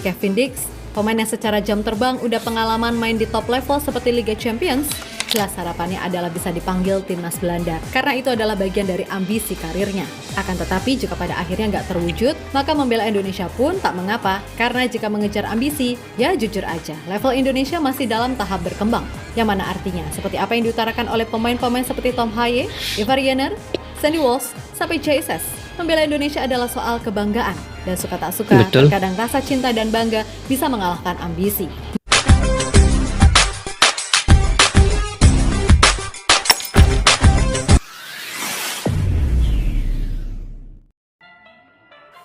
Kevin Dix, pemain yang secara jam terbang udah pengalaman main di top level seperti Liga Champions, jelas harapannya adalah bisa dipanggil timnas Belanda, karena itu adalah bagian dari ambisi karirnya. Akan tetapi jika pada akhirnya nggak terwujud, maka membela Indonesia pun tak mengapa, karena jika mengejar ambisi, ya jujur aja, level Indonesia masih dalam tahap berkembang. Yang mana artinya, seperti apa yang diutarakan oleh pemain-pemain seperti Tom Haye, Ivar Jenner, Sandy Walsh, sampai JSS, membela Indonesia adalah soal kebanggaan, dan suka tak suka, terkadang rasa cinta dan bangga bisa mengalahkan ambisi.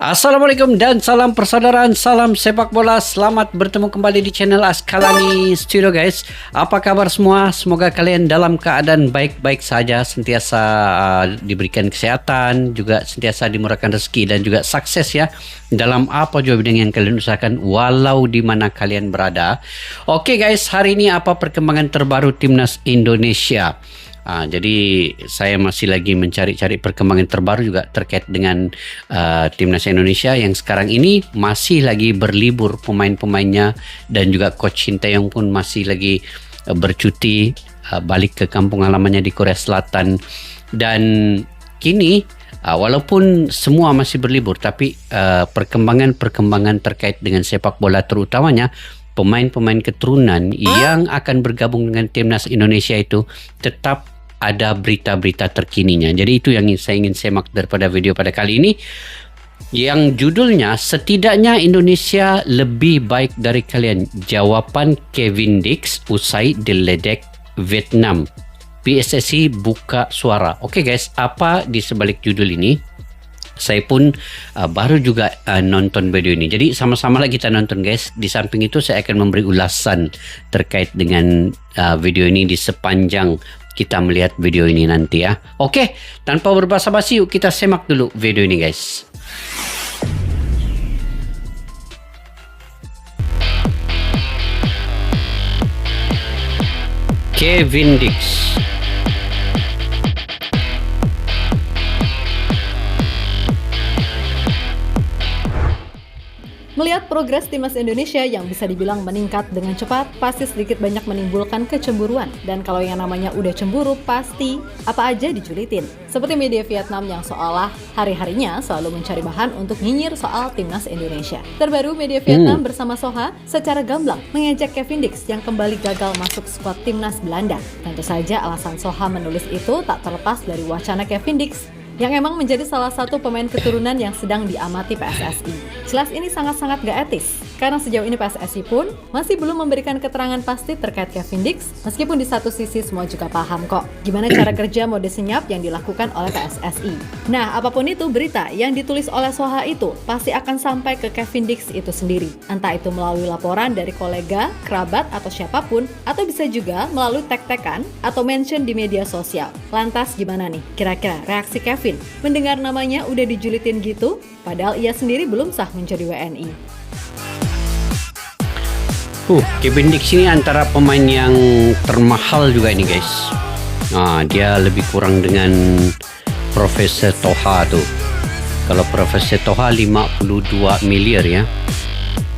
Assalamualaikum dan salam persaudaraan, salam sepak bola. Selamat bertemu kembali di channel Askalani Studio guys. Apa kabar semua? Semoga kalian dalam keadaan baik-baik saja, sentiasa diberikan kesehatan, juga sentiasa dimurahkan rezeki dan juga sukses ya dalam apa juga bidang yang kalian usahakan walau di mana kalian berada. Oke guys, hari ini apa perkembangan terbaru timnas Indonesia? Jadi saya masih lagi mencari-cari perkembangan terbaru juga terkait dengan timnas Indonesia yang sekarang ini masih lagi berlibur pemain-pemainnya, dan juga coach Sinteyong pun masih lagi bercuti balik ke kampung halamannya di Korea Selatan. Dan kini walaupun semua masih berlibur, tapi perkembangan terkait dengan sepak bola, terutamanya pemain-pemain keturunan yang akan bergabung dengan timnas Indonesia itu tetap ada berita-berita terkininya. Jadi itu yang saya ingin semak daripada video pada kali ini, yang judulnya setidaknya Indonesia lebih baik dari kalian, jawaban Kevin Dix usai diledek Vietnam. PSSI buka suara. Oke guys, apa di sebalik judul ini? Saya pun baru juga nonton video ini. Jadi sama-sama lah kita nonton guys. Di samping itu saya akan memberi ulasan terkait dengan video ini di sepanjang kita melihat video ini nanti ya. Oke, tanpa berbasa-basi yuk kita semak dulu video ini guys. Kevin Dix. Melihat progres timnas Indonesia yang bisa dibilang meningkat dengan cepat, pasti sedikit banyak menimbulkan kecemburuan. Dan kalau yang namanya udah cemburu, pasti apa aja dijulitin. Seperti media Vietnam yang seolah hari-harinya selalu mencari bahan untuk nyinyir soal timnas Indonesia. Terbaru, media Vietnam bersama Soha secara gamblang mengejek Kevin Dix yang kembali gagal masuk skuad timnas Belanda. Tentu saja alasan Soha menulis itu tak terlepas dari wacana Kevin Dix yang emang menjadi salah satu pemain keturunan yang sedang diamati PSSI. Jelas ini sangat-sangat gak etis, karena sejauh ini PSSI pun masih belum memberikan keterangan pasti terkait Kevin Dix, meskipun di satu sisi semua juga paham kok gimana cara kerja mode senyap yang dilakukan oleh PSSI. Nah, apapun itu, berita yang ditulis oleh Soha itu pasti akan sampai ke Kevin Dix itu sendiri, entah itu melalui laporan dari kolega, kerabat, atau siapapun, atau bisa juga melalui tag-tagan atau mention di media sosial. Lantas gimana nih kira-kira reaksi Kevin mendengar namanya udah dijulitin gitu, padahal ia sendiri belum sah menjadi WNI. Kevin Dix ini antara pemain yang termahal juga ini guys. Dia lebih kurang dengan Profesor Toha tuh. Kalau Profesor Toha 52 miliar ya,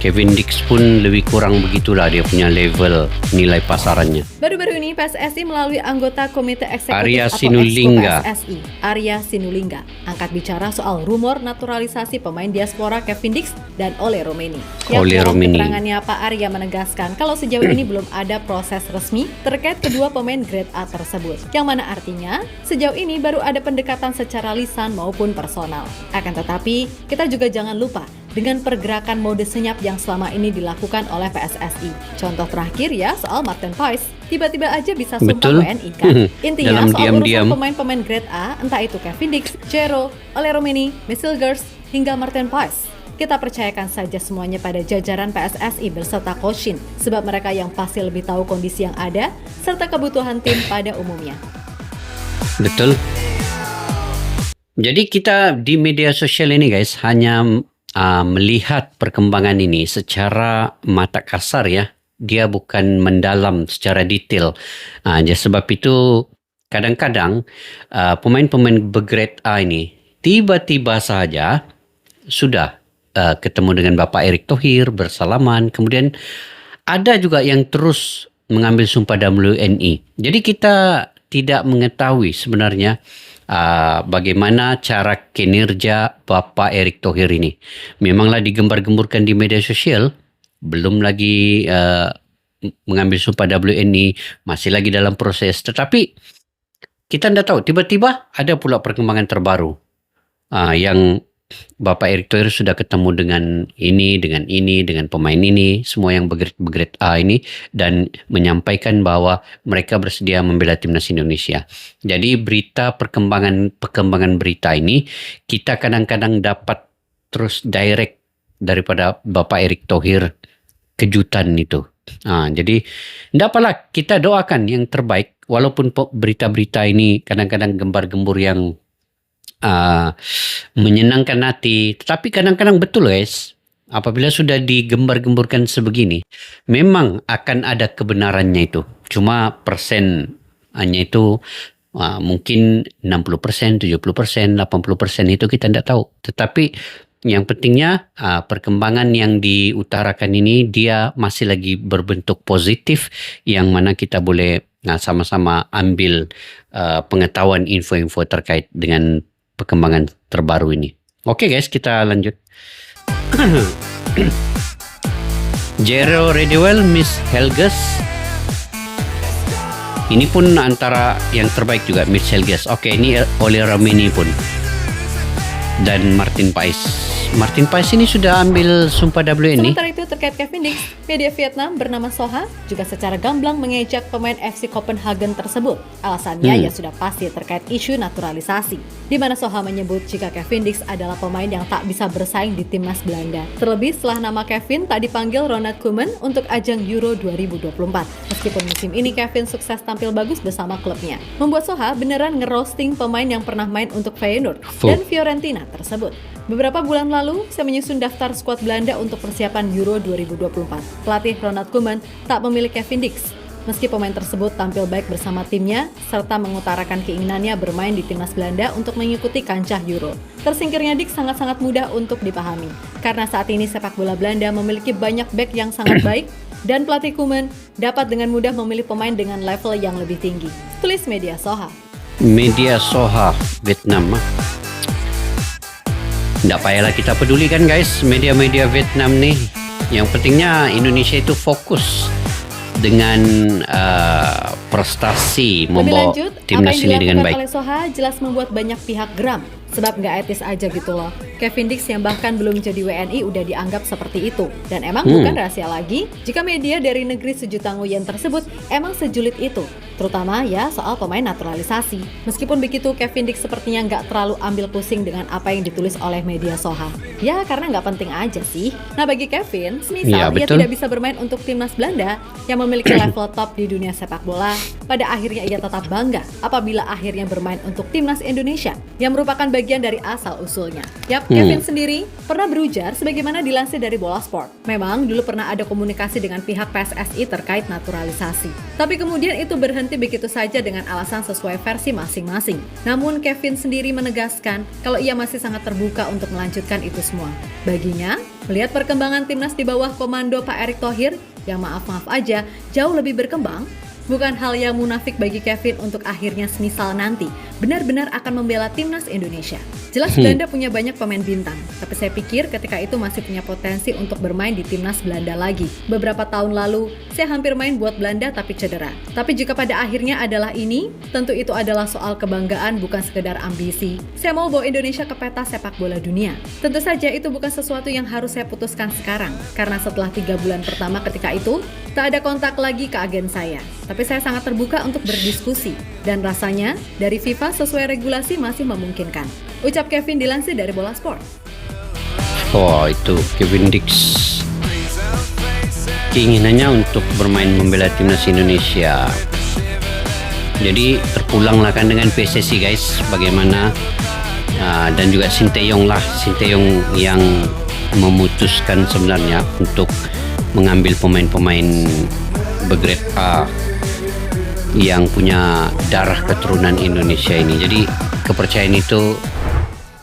Kevin Dix pun lebih kurang begitulah dia punya level nilai pasarannya. Baru-baru ini PSSI melalui anggota Komite Eksekutif Arya atau Sinulinga. PSSI, Arya Sinulinga, angkat bicara soal rumor naturalisasi pemain diaspora Kevin Dix dan Ole Romeni. Keterangannya Pak Arya menegaskan kalau sejauh ini belum ada proses resmi terkait kedua pemain grade A tersebut. Yang mana artinya sejauh ini baru ada pendekatan secara lisan maupun personal. Akan tetapi kita juga jangan lupa dengan pergerakan mode senyap yang selama ini dilakukan oleh PSSI. Contoh terakhir ya soal Martin Paes, tiba-tiba aja bisa sumpah WNI kan. Intinya soal urusan pemain-pemain grade A, entah itu Kevin Dix, Jero, Ole Romeni, Missilgers, hingga Martin Paes. Kita percayakan saja semuanya pada jajaran PSSI berserta Coach Shin, sebab mereka yang pasti lebih tahu kondisi yang ada serta kebutuhan tim pada umumnya. Betul. Jadi kita di media sosial ini guys hanya melihat perkembangan ini secara mata kasar ya. Dia bukan mendalam secara detail. Jadi sebab itu kadang-kadang pemain-pemain bergrade A ini tiba-tiba saja sudah ketemu dengan Bapak Erick Thohir, bersalaman. Kemudian ada juga yang terus mengambil sumpah WNI. Jadi kita tidak mengetahui sebenarnya bagaimana cara kinerja Bapak Erick Thohir ini. Memanglah digembar-gemburkan di media sosial, belum lagi mengambil sumpah WNI, masih lagi dalam proses. Tetapi kita tidak tahu, tiba-tiba ada pula perkembangan terbaru yang Bapak Erick Thohir sudah ketemu dengan dengan pemain ini, semua yang bergrade A ini, dan menyampaikan bahwa mereka bersedia membela timnas Indonesia. Jadi perkembangan berita ini kita kadang-kadang dapat terus direct daripada Bapak Erick Thohir, kejutan itu. Jadi tidak apalah, kita doakan yang terbaik, walaupun berita-berita ini kadang-kadang gembar-gembur yang menyenangkan hati, tetapi kadang-kadang betul guys, apabila sudah digembar-gemburkan sebegini, memang akan ada kebenarannya itu. Cuma persennya itu mungkin 60%, 70%, 80% itu kita tidak tahu. Tetapi yang pentingnya perkembangan yang diutarakan ini dia masih lagi berbentuk positif, yang mana kita boleh sama-sama ambil pengetahuan info-info terkait dengan perkembangan terbaru ini. Oke guys, kita lanjut. Jero Redewell, Miss Helges. Ini pun antara yang terbaik juga, Miss Helges. Oke, ini Oli Ramini pun. Dan Martin Pais. Martin Pais ini sudah ambil sumpah WNI. Sementara itu terkait Kevin Dix, media Vietnam bernama Soha juga secara gamblang mengejek pemain FC Copenhagen tersebut. Alasannya ya sudah pasti terkait isu naturalisasi, di mana Soha menyebut jika Kevin Dix adalah pemain yang tak bisa bersaing di timnas Belanda. Terlebih setelah nama Kevin tak dipanggil Ronald Koeman untuk ajang Euro 2024. Meskipun musim ini Kevin sukses tampil bagus bersama klubnya, membuat Soha beneran ngerosting pemain yang pernah main untuk Feyenoord dan Fiorentina tersebut. Beberapa bulan lalu, saya menyusun daftar skuad Belanda untuk persiapan Euro 2024. Pelatih Ronald Koeman tak memilih Kevin Dix, meski pemain tersebut tampil baik bersama timnya, serta mengutarakan keinginannya bermain di timnas Belanda untuk mengikuti kancah Euro. Tersingkirnya Dix sangat-sangat mudah untuk dipahami, karena saat ini sepak bola Belanda memiliki banyak bek yang sangat baik, dan pelatih Koeman dapat dengan mudah memilih pemain dengan level yang lebih tinggi. Tulis media Soha. Media Soha Vietnam. Tidak payahlah kita pedulikan guys, media-media Vietnam nih. Yang pentingnya Indonesia itu fokus dengan prestasi membawa timnas ini dengan baik. Oleh Soha jelas membuat banyak pihak geram, sebab nggak etis aja gitu loh. Kevin Dix yang bahkan belum jadi WNI udah dianggap seperti itu. Dan emang bukan rahasia lagi jika media dari negeri sejuta nguyen tersebut emang sejulit itu, terutama ya soal pemain naturalisasi. Meskipun begitu, Kevin Dix sepertinya nggak terlalu ambil pusing dengan apa yang ditulis oleh media Soha. Ya karena nggak penting aja sih. Nah bagi Kevin, semisal ia tidak bisa bermain untuk timnas Belanda yang memiliki level top di dunia sepak bola, pada akhirnya ia tetap bangga apabila akhirnya bermain untuk timnas Indonesia yang merupakan bagian dari asal-usulnya. Yap, Kevin sendiri pernah berujar sebagaimana dilansir dari Bola Sport. Memang dulu pernah ada komunikasi dengan pihak PSSI terkait naturalisasi. Tapi kemudian itu berhenti begitu saja dengan alasan sesuai versi masing-masing. Namun Kevin sendiri menegaskan kalau ia masih sangat terbuka untuk melanjutkan itu semua. Baginya, melihat perkembangan timnas di bawah komando Pak Erick Thohir yang maaf-maaf aja jauh lebih berkembang, bukan hal yang munafik bagi Kevin untuk akhirnya semisal nanti benar-benar akan membela timnas Indonesia. Jelas Belanda punya banyak pemain bintang, tapi saya pikir ketika itu masih punya potensi untuk bermain di timnas Belanda lagi. Beberapa tahun lalu, saya hampir main buat Belanda tapi cedera. Tapi jika pada akhirnya adalah ini, tentu itu adalah soal kebanggaan bukan sekedar ambisi. Saya mau bawa Indonesia ke peta sepak bola dunia. Tentu saja itu bukan sesuatu yang harus saya putuskan sekarang, karena setelah 3 bulan pertama ketika itu, tak ada kontak lagi ke agen saya. Tapi saya sangat terbuka untuk berdiskusi, dan rasanya dari FIFA sesuai regulasi masih memungkinkan. Ucap Kevin dilansir dari Bola Sport. Oh itu Kevin Dix, keinginannya untuk bermain membela timnas Indonesia. Jadi terpulanglah kan dengan PSSI guys, bagaimana dan juga Sinteyong yang memutuskan sebenarnya untuk mengambil pemain-pemain bergrade A yang punya darah keturunan Indonesia ini. Jadi kepercayaan itu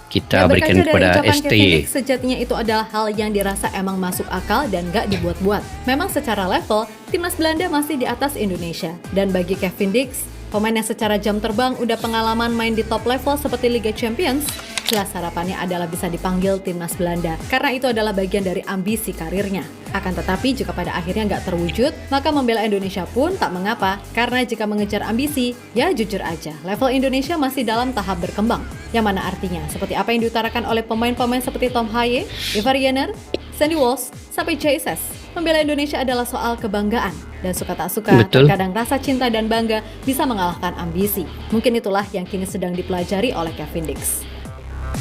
kita Ya, berikan berkaca dari kepada ucapan Kevin STY. Dix, sejatinya itu adalah hal yang dirasa emang masuk akal dan gak dibuat-buat. Memang secara level, timnas Belanda masih di atas Indonesia. Dan bagi Kevin Dix, pemain yang secara jam terbang udah pengalaman main di top level seperti Liga Champions, jelas harapannya adalah bisa dipanggil timnas Belanda, karena itu adalah bagian dari ambisi karirnya. Akan tetapi jika pada akhirnya nggak terwujud, maka membela Indonesia pun tak mengapa, karena jika mengejar ambisi, ya jujur aja, level Indonesia masih dalam tahap berkembang. Yang mana artinya, seperti apa yang diutarakan oleh pemain-pemain seperti Tom Haye, Ivar Jenner, Sandy Walsh, sampai JSS, membela Indonesia adalah soal kebanggaan. Dan suka tak suka, Betul. terkadang rasa cinta dan bangga bisa mengalahkan ambisi. Mungkin itulah yang kini sedang dipelajari oleh Kevin Dix.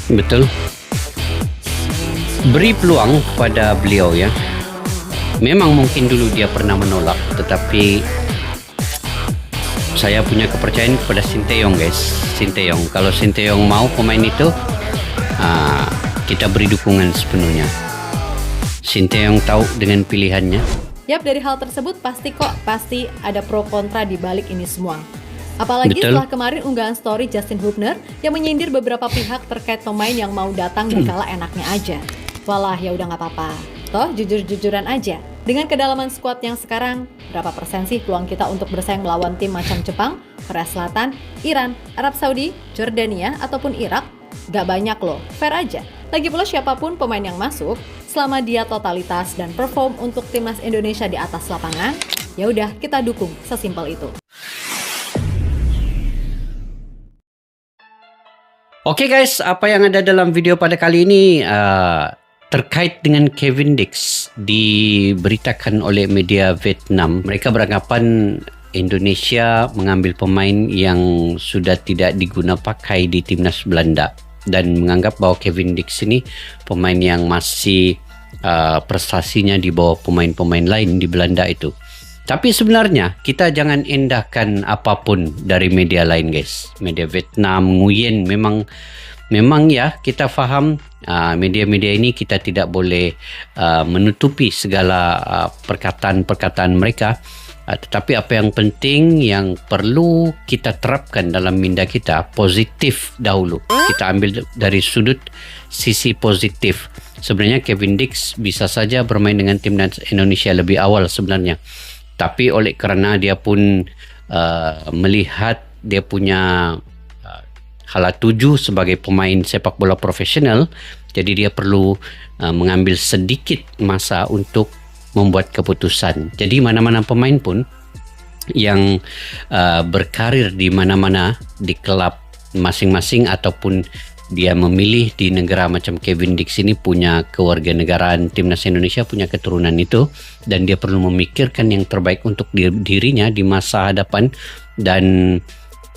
Betul. Beri peluang pada beliau ya. Memang mungkin dulu dia pernah menolak, tetapi saya punya kepercayaan kepada Sinteyong guys. Sinteyong, kalau Sinteyong mau pemain itu, kita beri dukungan sepenuhnya. Sinteyong tahu dengan pilihannya. Yap, dari hal tersebut pasti ada pro kontra di balik ini semua. Apalagi Betul. setelah kemarin unggahan story Justin Hubner yang menyindir beberapa pihak terkait pemain yang mau datang dikala enaknya aja. Walah, ya udah nggak apa-apa. Toh jujur-jujuran aja. Dengan kedalaman skuad yang sekarang, berapa persen sih peluang kita untuk bersaing melawan tim macam Jepang, Korea Selatan, Iran, Arab Saudi, Jordania, ataupun Irak? Gak banyak loh, fair aja. Lagi pula siapapun pemain yang masuk, selama dia totalitas dan perform untuk timnas Indonesia di atas lapangan, ya udah kita dukung, sesimpel itu. Oke guys, apa yang ada dalam video pada kali ini terkait dengan Kevin Dix diberitakan oleh media Vietnam. Mereka beranggapan Indonesia mengambil pemain yang sudah tidak diguna pakai di timnas Belanda dan menganggap bahwa Kevin Dix ini pemain yang masih prestasinya di bawah pemain-pemain lain di Belanda itu. Tapi sebenarnya kita jangan endahkan apapun dari media lain guys. Media Vietnam, Nguyen memang ya kita faham media-media ini kita tidak boleh menutupi segala perkataan-perkataan mereka. Tetapi apa yang penting yang perlu kita terapkan dalam minda kita positif dahulu. Kita ambil dari sudut sisi positif. Sebenarnya Kevin Dix bisa saja bermain dengan timnas Indonesia lebih awal sebenarnya. Tapi oleh kerana dia pun melihat dia punya hala tuju sebagai pemain sepak bola profesional, jadi dia perlu mengambil sedikit masa untuk membuat keputusan. Jadi mana-mana pemain pun yang berkarir di mana-mana di klub masing-masing ataupun dia memilih di negara macam Kevin Dix ini punya kewarganegaraan timnas Indonesia, punya keturunan itu, dan dia perlu memikirkan yang terbaik untuk dirinya di masa hadapan, dan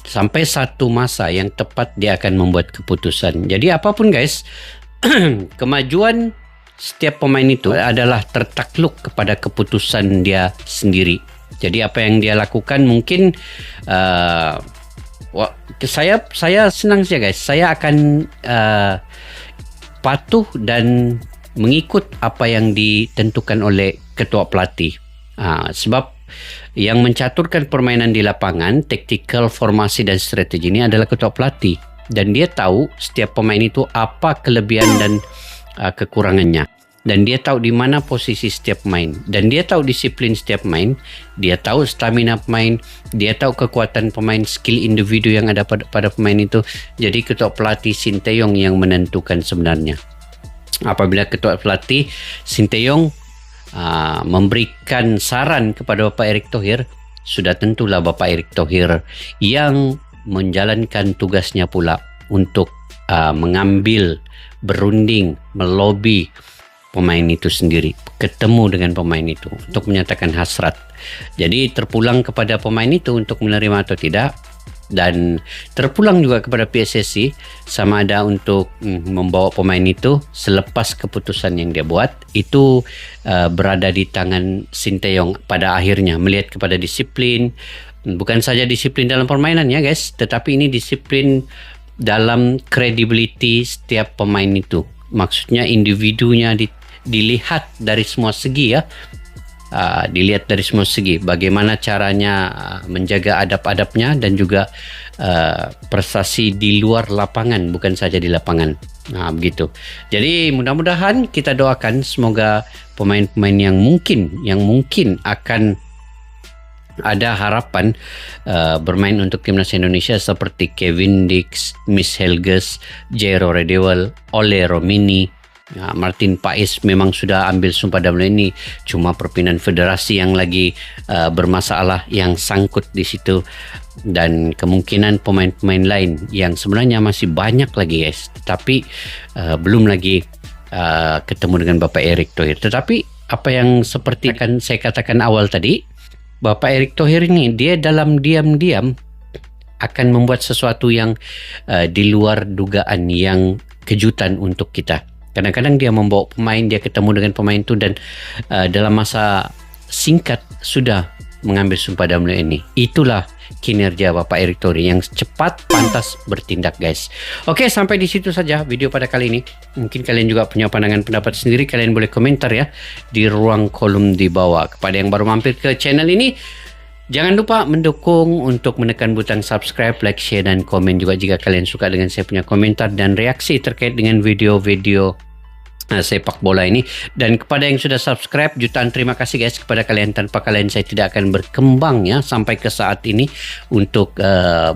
sampai satu masa yang tepat dia akan membuat keputusan. Jadi apapun guys, kemajuan setiap pemain itu adalah tertakluk kepada keputusan dia sendiri. Jadi apa yang dia lakukan mungkin saya senang saja guys. Saya akan patuh dan mengikut apa yang ditentukan oleh ketua pelatih. Sebab yang mencaturkan permainan di lapangan, taktikal, formasi dan strategi ini adalah ketua pelatih. Dan dia tahu setiap pemain itu apa kelebihan dan kekurangannya. Dan dia tahu di mana posisi setiap pemain. Dan dia tahu disiplin setiap pemain. Dia tahu stamina pemain. Dia tahu kekuatan pemain, skill individu yang ada pada pemain itu. Jadi ketua pelatih Sinteyong yang menentukan sebenarnya. Apabila ketua pelatih Sinteyong memberikan saran kepada Bapak Erick Thohir, sudah tentulah Bapak Erick Thohir yang menjalankan tugasnya pula untuk mengambil, berunding, melobi pemain itu sendiri, ketemu dengan pemain itu untuk menyatakan hasrat. Jadi terpulang kepada pemain itu untuk menerima atau tidak, dan terpulang juga kepada PSSI sama ada untuk membawa pemain itu selepas keputusan yang dia buat itu berada di tangan Sinteyong pada akhirnya, melihat kepada disiplin, bukan saja disiplin dalam permainan ya guys, tetapi ini disiplin dalam credibility setiap pemain itu. Maksudnya individunya dilihat dari semua segi ya. Dilihat dari semua segi bagaimana caranya menjaga adab-adabnya dan juga prestasi di luar lapangan, bukan saja di lapangan. Nah, begitu. Jadi mudah-mudahan kita doakan semoga pemain-pemain yang mungkin akan ada harapan bermain untuk timnas Indonesia seperti Kevin Dix, Miss Helges, Jairo Redewal, Ole Romini, Martin Pais memang sudah ambil sumpah damai ini, cuma perpindahan federasi yang lagi bermasalah yang sangkut di situ, dan kemungkinan pemain-pemain lain yang sebenarnya masih banyak lagi guys, tapi belum lagi ketemu dengan Bapak Erick Thohir. Tetapi apa yang seperti akan saya katakan awal tadi, Bapak Erick Thohir ini dia dalam diam-diam akan membuat sesuatu yang di luar dugaan, yang kejutan untuk kita. Kadang-kadang dia membawa pemain, dia ketemu dengan pemain itu dan dalam masa singkat sudah mengambil sumpah damai ini. Itulah kinerja Bapak Erick Thohir yang cepat, pantas bertindak guys. Oke, sampai di situ saja video pada kali ini. Mungkin kalian juga punya pandangan pendapat sendiri, kalian boleh komentar ya di ruang kolom di bawah. Kepada yang baru mampir ke channel ini, jangan lupa mendukung untuk menekan butang subscribe, like, share, dan komen juga jika kalian suka dengan saya punya komentar dan reaksi terkait dengan video-video sepak bola ini. Dan kepada yang sudah subscribe, jutaan terima kasih guys. Kepada kalian, tanpa kalian saya tidak akan berkembang ya sampai ke saat ini untuk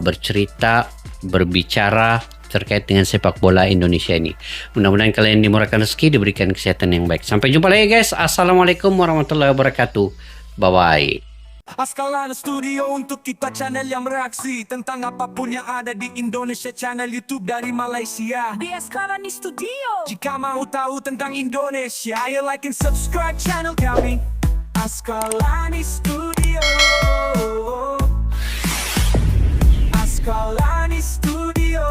bercerita, berbicara terkait dengan sepak bola Indonesia ini. Mudah-mudahan kalian dimurahkan rezeki, diberikan kesehatan yang baik. Sampai jumpa lagi guys. Assalamualaikum warahmatullahi wabarakatuh. Bye-bye. Askalana Studio untuk kita channel yang bereaksi tentang apapun yang ada di Indonesia, channel YouTube dari Malaysia di Askalani Studio. Jika mau tahu tentang Indonesia, ayo like and subscribe channel kami Askalani Studio. Askalani Studio.